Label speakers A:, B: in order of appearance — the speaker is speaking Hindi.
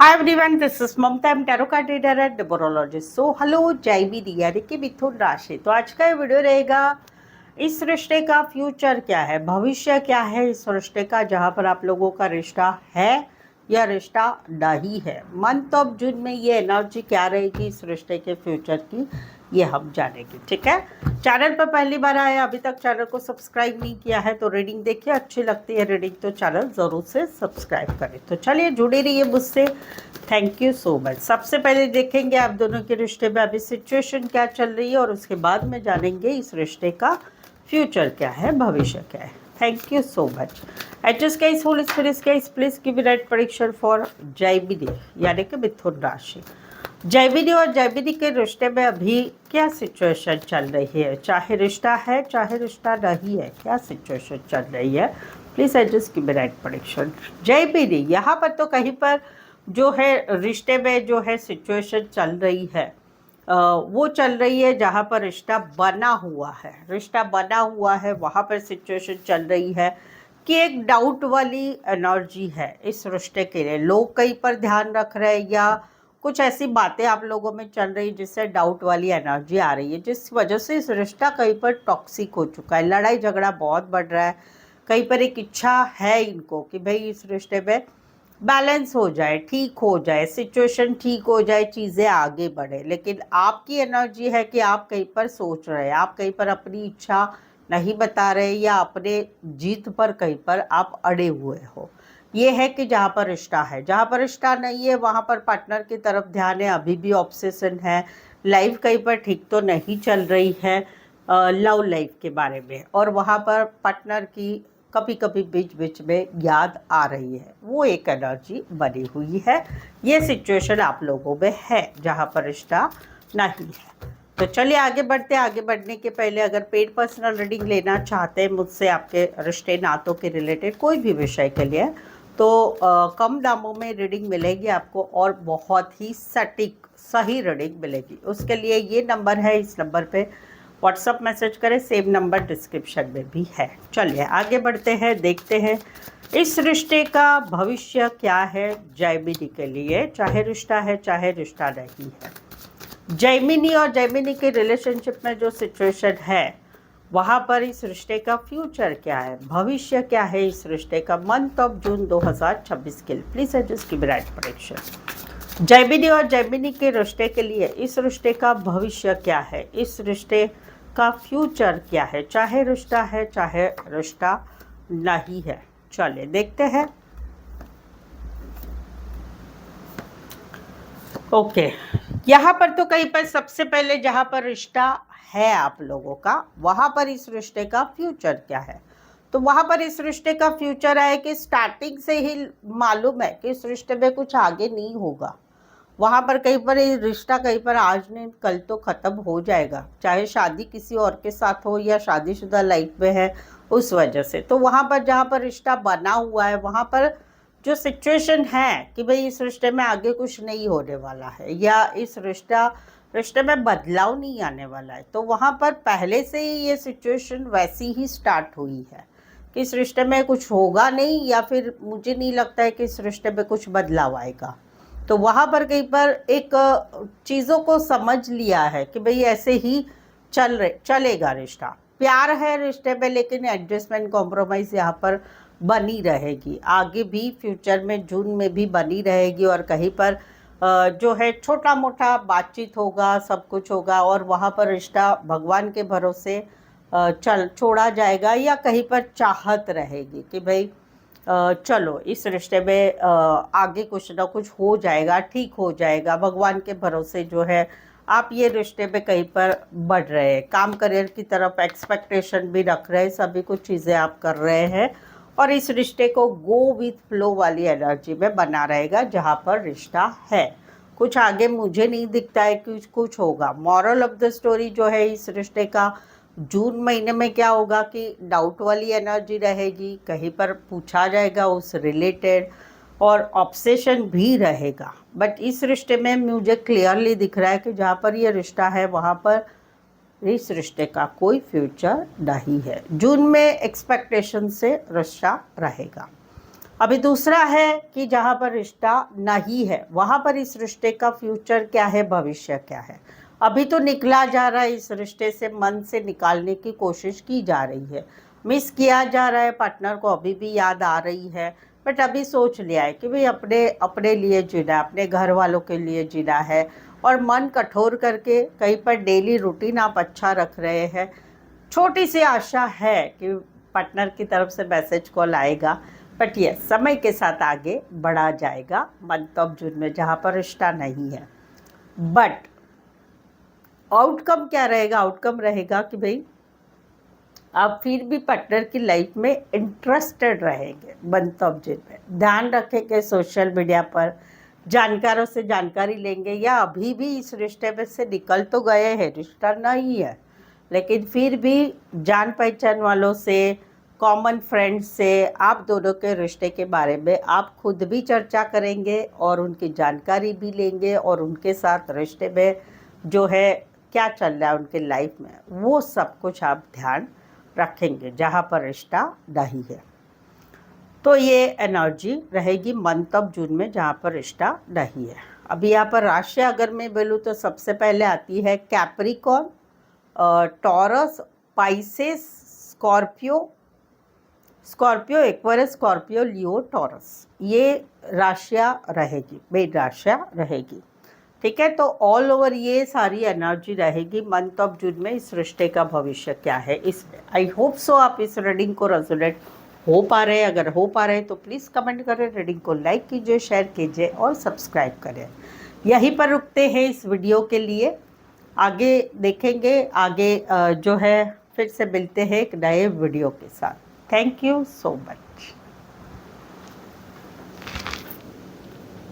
A: Hi everyone, this is Mamta. I'm tarot card reader and numerologist. So hello जय विधि यानी कि मिथुन राशि। तो आज का ये वीडियो रहेगा इस रिश्ते का फ्यूचर क्या है, भविष्य क्या है इस रिश्ते का, जहाँ पर आप लोगों का रिश्ता है या रिश्ता नहीं है। मंथ ऑफ जून में ये एनर्जी क्या रहेगी इस रिश्ते के फ्यूचर की, ये हम जानेंगे। ठीक है, चैनल पर पहली बार आए, अभी तक चैनल को सब्सक्राइब नहीं किया है तो रीडिंग देखिए, अच्छी लगती है रीडिंग तो चैनल ज़रूर से सब्सक्राइब करें। तो चलिए जुड़े रहिए मुझसे, थैंक यू सो मच। सबसे पहले देखेंगे आप दोनों के रिश्ते में अभी सिचुएशन क्या चल रही है और उसके बाद में जानेंगे इस रिश्ते का फ्यूचर क्या है, भविष्य क्या है। Thank you so much. Address guys, whole spirit guys, please give me right prediction for जयविधि यानी कि मिथुन राशि। जयविधि और जयविधि के रिश्ते में अभी क्या सिचुएशन चल रही है, चाहे रिश्ता है चाहे रिश्ता नहीं है, क्या सिचुएशन चल रही है, please address give me right prediction. जयविधि, यहाँ पर तो कहीं पर जो है रिश्ते में जो है सिचुएशन चल रही है वो चल रही है जहाँ पर रिश्ता बना हुआ है, रिश्ता बना हुआ है वहाँ पर सिचुएशन चल रही है कि एक डाउट वाली एनर्जी है इस रिश्ते के लिए। लोग कहीं पर ध्यान रख रहे हैं या कुछ ऐसी बातें आप लोगों में चल रही है जिससे डाउट वाली एनर्जी आ रही है, जिस वजह से इस रिश्ता कहीं पर टॉक्सिक हो चुका है, लड़ाई झगड़ा बहुत बढ़ रहा है। कहीं पर एक इच्छा है इनको कि भाई इस रिश्ते में बैलेंस हो जाए, ठीक हो जाए, सिचुएशन ठीक हो जाए, चीज़ें आगे बढ़े। लेकिन आपकी एनर्जी है कि आप कहीं पर सोच रहे हैं, आप कहीं पर अपनी इच्छा नहीं बता रहे या अपने जीत पर कहीं पर आप अड़े हुए हो। ये है कि जहाँ पर रिश्ता है, जहाँ पर रिश्ता नहीं है वहाँ पर पार्टनर की तरफ ध्यान है, अभी भी ऑब्सेशन है, लाइफ कहीं पर ठीक तो नहीं चल रही है लव लाइफ के बारे में, और वहाँ पर पार्टनर की कभी कभी बीच बीच में याद आ रही है, वो एक एनर्जी बनी हुई है। ये सिचुएशन आप लोगों में है जहाँ पर रिश्ता नहीं है। तो चलिए आगे बढ़ते हैं। आगे बढ़ने के पहले अगर पेड पर्सनल रीडिंग लेना चाहते हैं मुझसे आपके रिश्ते नातों के रिलेटेड कोई भी विषय के लिए, तो कम दामों में रीडिंग मिलेगी आपको और बहुत ही सटीक सही रीडिंग मिलेगी। उसके लिए ये नंबर है, इस नंबर पे व्हाट्सअप मैसेज करें, सेम नंबर डिस्क्रिप्शन में भी है। चलिए आगे बढ़ते हैं, देखते हैं इस रिश्ते का भविष्य क्या है जयमिनी के लिए, चाहे रिश्ता है चाहे रिश्ता नहीं है। जयमिनी और जयमिनी के रिलेशनशिप में जो सिचुएशन है वहाँ पर इस रिश्ते का फ्यूचर क्या है, भविष्य क्या है इस रिश्ते का, मंथ ऑफ जून 2026 के लिए प्लीज एडजस्ट की राइट प्रेडिक्शन। जयमिनी और जयमिनी के रिश्ते के लिए इस रिश्ते का भविष्य क्या है, इस रिश्ते का फ्यूचर क्या है, चाहे रिश्ता है चाहे रिश्ता नहीं है। चलिए देखते हैं। ओके, यहाँ पर तो कहीं पर सबसे पहले जहाँ पर रिश्ता है आप लोगों का वहाँ पर इस रिश्ते का फ्यूचर क्या है, तो वहाँ पर इस रिश्ते का फ्यूचर है कि स्टार्टिंग से ही मालूम है कि इस रिश्ते में कुछ आगे नहीं होगा। वहाँ पर कहीं पर ये रिश्ता कहीं पर आज नहीं कल तो ख़त्म हो जाएगा, चाहे शादी किसी और के साथ हो या शादीशुदा लाइफ में है उस वजह से। तो वहाँ पर जहाँ पर रिश्ता बना हुआ है वहाँ पर जो सिचुएशन है कि भाई इस रिश्ते में आगे कुछ नहीं होने वाला है या इस रिश्ते में बदलाव नहीं आने वाला है, तो वहाँ पर पहले से ही ये सिचुएशन वैसी ही स्टार्ट हुई है कि इस रिश्ते में कुछ होगा नहीं या फिर मुझे नहीं लगता है कि इस रिश्ते में कुछ बदलाव आएगा। तो वहाँ पर कहीं पर एक चीज़ों को समझ लिया है कि भाई ऐसे ही चलेगा रिश्ता, प्यार है रिश्ते में लेकिन एडजस्टमेंट कॉम्प्रोमाइज़ यहाँ पर बनी रहेगी, आगे भी फ्यूचर में जून में भी बनी रहेगी। और कहीं पर जो है छोटा मोटा बातचीत होगा, सब कुछ होगा और वहाँ पर रिश्ता भगवान के भरोसे छोड़ा जाएगा या कहीं पर चाहत रहेगी कि भाई चलो इस रिश्ते में आगे कुछ ना कुछ हो जाएगा, ठीक हो जाएगा, भगवान के भरोसे जो है आप ये रिश्ते में कहीं पर बढ़ रहे हैं, काम करियर की तरफ एक्सपेक्टेशन भी रख रहे हैं, सभी कुछ चीज़ें आप कर रहे हैं और इस रिश्ते को गो विथ फ्लो वाली एनर्जी में बना रहेगा जहाँ पर रिश्ता है। कुछ आगे मुझे नहीं दिखता है कि कुछ होगा। मॉरल ऑफ द स्टोरी जो है इस रिश्ते का जून महीने में क्या होगा कि डाउट वाली एनर्जी रहेगी, कहीं पर पूछा जाएगा उस रिलेटेड और ऑब्सेशन भी रहेगा। बट इस रिश्ते में मुझे क्लियरली दिख रहा है कि जहाँ पर ये रिश्ता है वहाँ पर इस रिश्ते का कोई फ्यूचर नहीं है। जून में एक्सपेक्टेशन से रिश्ता रहेगा। अभी दूसरा है कि जहाँ पर रिश्ता नहीं है वहाँ पर इस रिश्ते का फ्यूचर क्या है, भविष्य क्या है। अभी तो निकला जा रहा है, इस रिश्ते से मन से निकालने की कोशिश की जा रही है, मिस किया जा रहा है, पार्टनर को अभी भी याद आ रही है, बट अभी सोच लिया है कि भाई अपने अपने लिए जीना, अपने घर वालों के लिए जीना है। और मन कठोर करके कहीं पर डेली रूटीन आप अच्छा रख रहे हैं। छोटी सी आशा है कि पार्टनर की तरफ से मैसेज कॉल आएगा, बट ये समय के साथ आगे बढ़ा जाएगा मंथ ऑफ जून में, जहाँ पर रिश्ता नहीं है। बट आउटकम क्या रहेगा? आउटकम रहेगा कि भाई आप फिर भी पार्टनर की लाइफ में इंटरेस्टेड रहेंगे मंथ ऑफ जून में। ध्यान रखेंगे सोशल मीडिया पर, जानकारों से जानकारी लेंगे, या अभी भी इस रिश्ते में से निकल तो गए हैं, रिश्ता नहीं है, लेकिन फिर भी जान पहचान वालों से, कॉमन फ्रेंड्स से आप दोनों के रिश्ते के बारे में आप खुद भी चर्चा करेंगे और उनकी जानकारी भी लेंगे, और उनके साथ रिश्ते में जो है क्या चल रहा है उनके लाइफ में, वो सब कुछ आप ध्यान रखेंगे जहाँ पर रिश्ता नहीं है। तो ये एनर्जी रहेगी मंथ ऑफ जून में जहाँ पर रिश्ता नहीं है। अभी यहाँ पर राशि अगर मैं बोलूँ तो सबसे पहले आती है Capricorn, Taurus, Pisces, Scorpio, Aquarius, Scorpio, Leo, Taurus, ये राशियाँ रहेगी, मेन राशियाँ रहेगी। ठीक है, तो ऑल ओवर ये सारी एनर्जी रहेगी मंथ ऑफ जून में। इस रिश्ते का भविष्य क्या है इसमें, आई होप सो आप इस रीडिंग को रेजोनेट हो पा रहे हैं। अगर हो पा रहे हैं तो प्लीज़ कमेंट करें, रीडिंग को लाइक कीजिए, शेयर कीजिए और सब्सक्राइब करें। यहीं पर रुकते हैं इस वीडियो के लिए, आगे देखेंगे, आगे जो है फिर से मिलते हैं एक नए वीडियो के साथ। Thank you so much.